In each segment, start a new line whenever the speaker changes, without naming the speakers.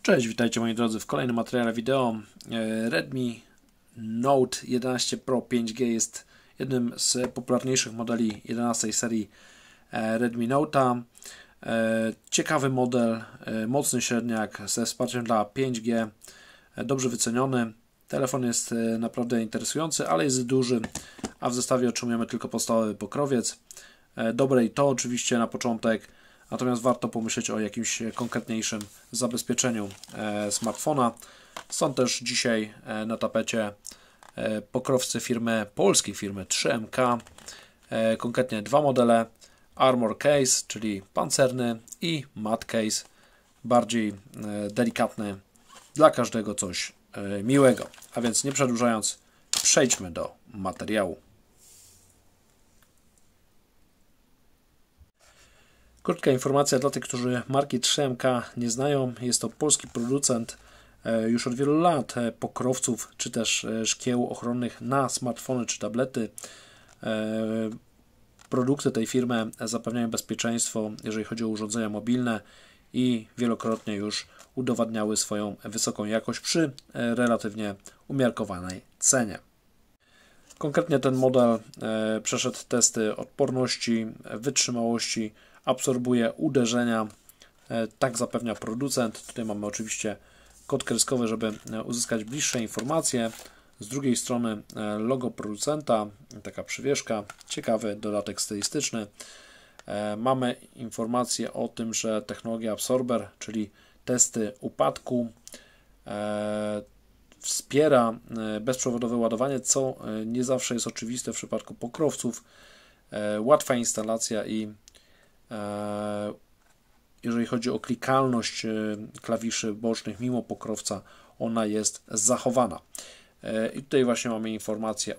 Cześć, witajcie moi drodzy w kolejnym materiale wideo. Redmi Note 11 Pro 5G jest jednym z popularniejszych modeli 11 serii Redmi Note'a. Ciekawy model, mocny średniak ze wsparciem dla 5G, dobrze wyceniony. Telefon jest naprawdę interesujący, ale jest duży, a w zestawie otrzymujemy tylko podstawowy pokrowiec. Dobre i to oczywiście na początek. Natomiast warto pomyśleć o jakimś konkretniejszym zabezpieczeniu smartfona. Są też dzisiaj na tapecie pokrowcy polskiej firmy 3MK. Konkretnie dwa modele. Armor Case, czyli pancerny, i Matte Case, bardziej delikatny, dla każdego coś miłego. A więc nie przedłużając, przejdźmy do materiału. Krótka informacja dla tych, którzy marki 3MK nie znają. Jest to polski producent już od wielu lat pokrowców czy też szkieł ochronnych na smartfony czy tablety. Produkty tej firmy zapewniają bezpieczeństwo, jeżeli chodzi o urządzenia mobilne, i wielokrotnie już udowadniały swoją wysoką jakość przy relatywnie umiarkowanej cenie. Konkretnie ten model przeszedł testy odporności, wytrzymałości, absorbuje uderzenia, tak zapewnia producent. Tutaj mamy oczywiście kod kreskowy, żeby uzyskać bliższe informacje. Z drugiej strony logo producenta, taka przywieszka, ciekawy dodatek stylistyczny. Mamy informację o tym, że technologia Absorber, czyli testy upadku, wspiera bezprzewodowe ładowanie, co nie zawsze jest oczywiste w przypadku pokrowców. Łatwa instalacja i jeżeli chodzi o klikalność klawiszy bocznych mimo pokrowca, ona jest zachowana. I tutaj właśnie mamy informację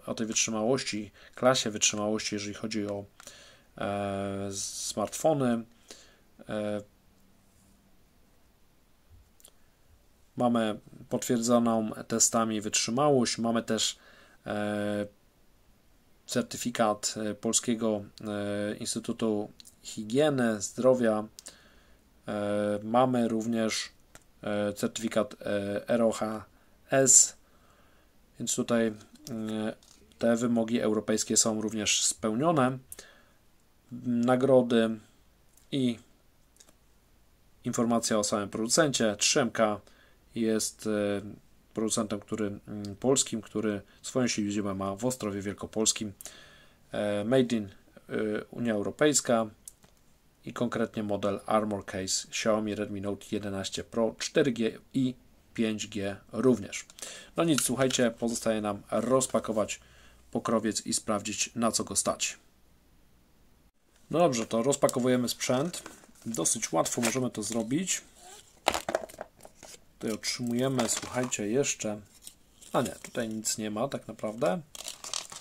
o tej wytrzymałości, klasie wytrzymałości, jeżeli chodzi o smartfony. Mamy potwierdzoną testami wytrzymałość, mamy też certyfikat Polskiego Instytutu Higieny, Zdrowia. Mamy również certyfikat RoHS, więc tutaj te wymogi europejskie są również spełnione. Nagrody i informacja o samym producencie. 3MK jest producentem polskim, który swoją siedzibę ma w Ostrowie Wielkopolskim. Made in Unia Europejska i konkretnie model Armor Case Xiaomi Redmi Note 11 Pro 4G i 5G również. No nic, słuchajcie, pozostaje nam rozpakować pokrowiec i sprawdzić, na co go stać. No dobrze, to rozpakowujemy sprzęt. Dosyć łatwo możemy to zrobić. Tutaj otrzymujemy, słuchajcie, jeszcze... A nie, tutaj nic nie ma tak naprawdę.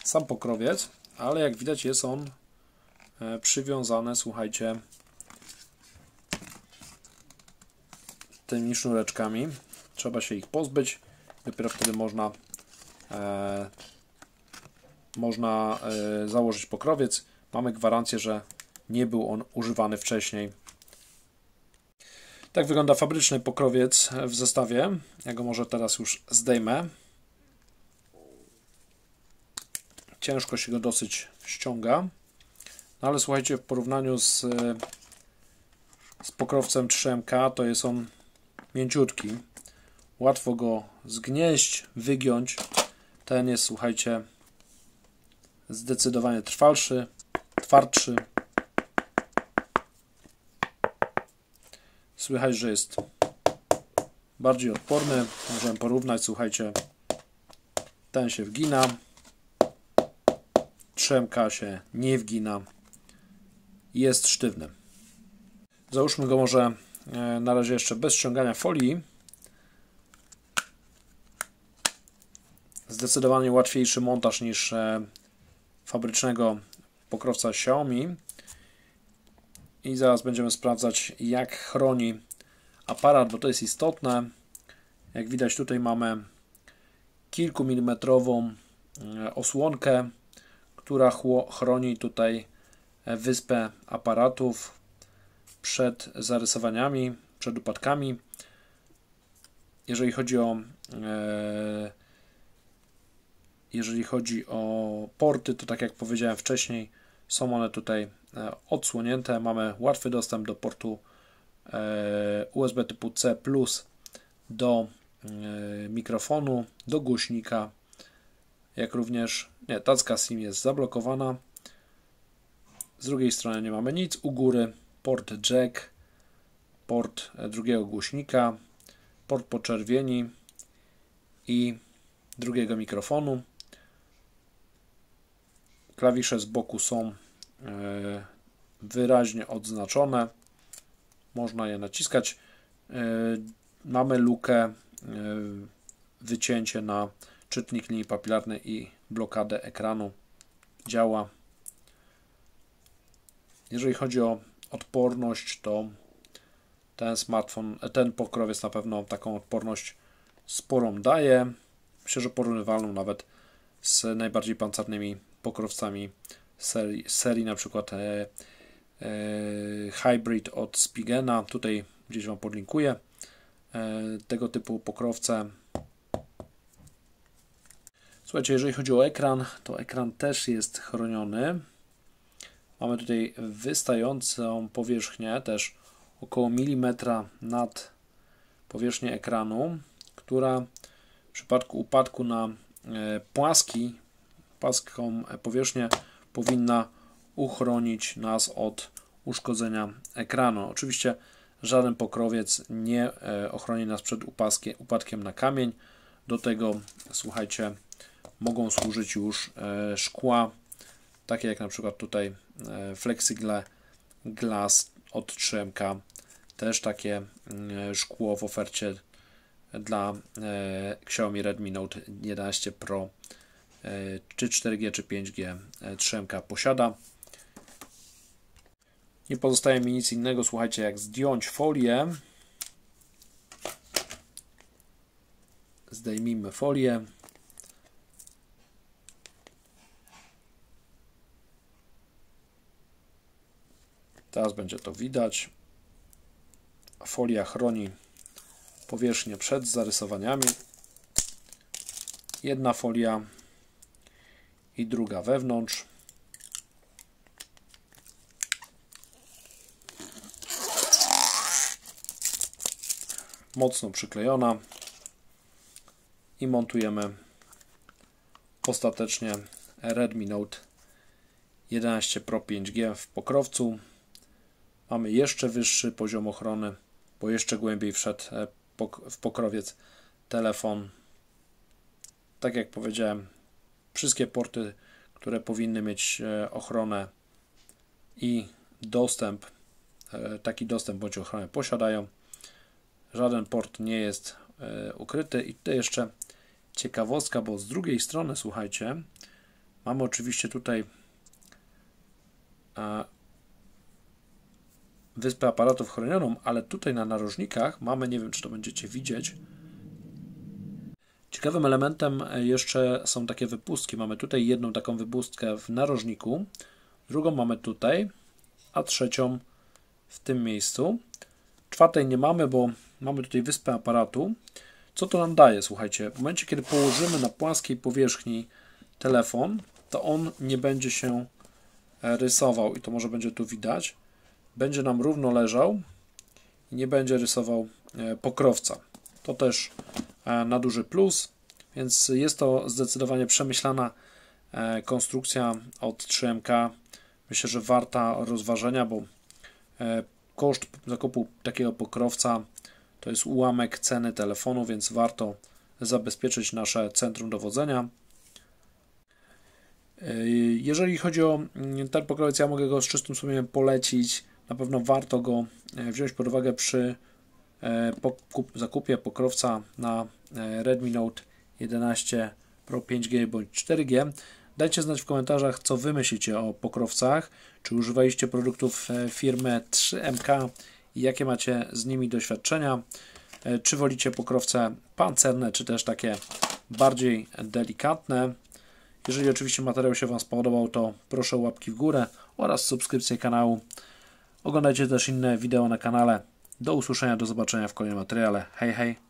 Sam pokrowiec, ale jak widać jest on przywiązany, słuchajcie, tymi sznureczkami. Trzeba się ich pozbyć. Dopiero wtedy można założyć pokrowiec. Mamy gwarancję, że nie był on używany wcześniej. Tak wygląda fabryczny pokrowiec w zestawie. Ja go może teraz już zdejmę. Ciężko się go dosyć ściąga. No ale słuchajcie, w porównaniu z pokrowcem 3MK to jest on mięciutki. Łatwo go zgnieść, wygiąć. Ten jest, słuchajcie, zdecydowanie twardszy. Słychać, że jest bardziej odporny. Możemy porównać, słuchajcie. Ten się wgina. 3MK się nie wgina. Jest sztywny. Załóżmy go może na razie jeszcze bez ściągania folii. Zdecydowanie łatwiejszy montaż niż fabrycznego pokrowca Xiaomi. I zaraz będziemy sprawdzać, jak chroni aparat, bo to jest istotne. Jak widać, tutaj mamy kilkumilimetrową osłonkę, która chroni tutaj wyspę aparatów przed zarysowaniami, przed upadkami. jeżeli chodzi o porty, to tak jak powiedziałem wcześniej, są one tutaj odsłonięte. Mamy łatwy dostęp do portu USB typu C+, do mikrofonu, do głośnika, jak również tacka SIM jest zablokowana. Z drugiej strony nie mamy nic. U góry port jack, port drugiego głośnika, port poczerwieni i drugiego mikrofonu. Klawisze z boku są wyraźnie odznaczone. Można je naciskać. Mamy lukę, wycięcie na czytnik linii papilarnej i blokadę ekranu. Działa. Jeżeli chodzi o odporność, to ten pokrowiec na pewno taką odporność sporą daje. Myślę, że porównywalną nawet z najbardziej pancernymi pokrowcami serii na przykład Hybrid od Spigena. Tutaj gdzieś Wam podlinkuję tego typu pokrowce. Słuchajcie, jeżeli chodzi o ekran, to ekran też jest chroniony. Mamy tutaj wystającą powierzchnię, też około milimetra nad powierzchnię ekranu, która w przypadku upadku na płaską powierzchnię powinna uchronić nas od uszkodzenia ekranu. Oczywiście żaden pokrowiec nie ochroni nas przed upadkiem na kamień. Do tego, słuchajcie, mogą służyć już szkła, takie jak na przykład tutaj Flexiglass od 3MK. Też takie szkło w ofercie dla Xiaomi Redmi Note 11 Pro czy 4G czy 5G 3MK posiada. Nie pozostaje mi nic innego, słuchajcie, jak zdjąć folię. Zdejmijmy folię. Teraz będzie to widać. Folia chroni powierzchnię przed zarysowaniami. Jedna folia i druga wewnątrz. Mocno przyklejona i montujemy ostatecznie Redmi Note 11 Pro 5G w pokrowcu. Mamy jeszcze wyższy poziom ochrony, bo jeszcze głębiej wszedł w pokrowiec telefon. Tak jak powiedziałem, wszystkie porty, które powinny mieć ochronę i dostęp, taki dostęp bądź ochronę posiadają. Żaden port nie jest ukryty. I tutaj jeszcze ciekawostka, bo z drugiej strony, słuchajcie, mamy oczywiście tutaj wyspę aparatów chronioną, ale tutaj na narożnikach mamy, nie wiem, czy to będziecie widzieć. Ciekawym elementem jeszcze są takie wypustki. Mamy tutaj jedną taką wypustkę w narożniku, drugą mamy tutaj, a trzecią w tym miejscu. Czwartej nie mamy, bo mamy tutaj wyspę aparatu. Co to nam daje? Słuchajcie, w momencie, kiedy położymy na płaskiej powierzchni telefon, to on nie będzie się rysował i to może będzie tu widać. Będzie nam równo leżał i nie będzie rysował pokrowca. To też na duży plus, więc jest to zdecydowanie przemyślana konstrukcja od 3MK. Myślę, że warta rozważenia, bo koszt zakupu takiego pokrowca to jest ułamek ceny telefonu, więc warto zabezpieczyć nasze centrum dowodzenia. Jeżeli chodzi o ten pokrowiec, ja mogę go z czystym sumieniem polecić. Na pewno warto go wziąć pod uwagę przy zakupie pokrowca na Redmi Note 11 Pro 5G bądź 4G. Dajcie znać w komentarzach, co Wy myślicie o pokrowcach. Czy używaliście produktów firmy 3MK i jakie macie z nimi doświadczenia? Czy wolicie pokrowce pancerne, czy też takie bardziej delikatne? Jeżeli oczywiście materiał się Wam spodobał, to proszę o łapki w górę oraz subskrypcję kanału. Oglądajcie też inne wideo na kanale. Do usłyszenia, do zobaczenia w kolejnym materiale. Hej, hej!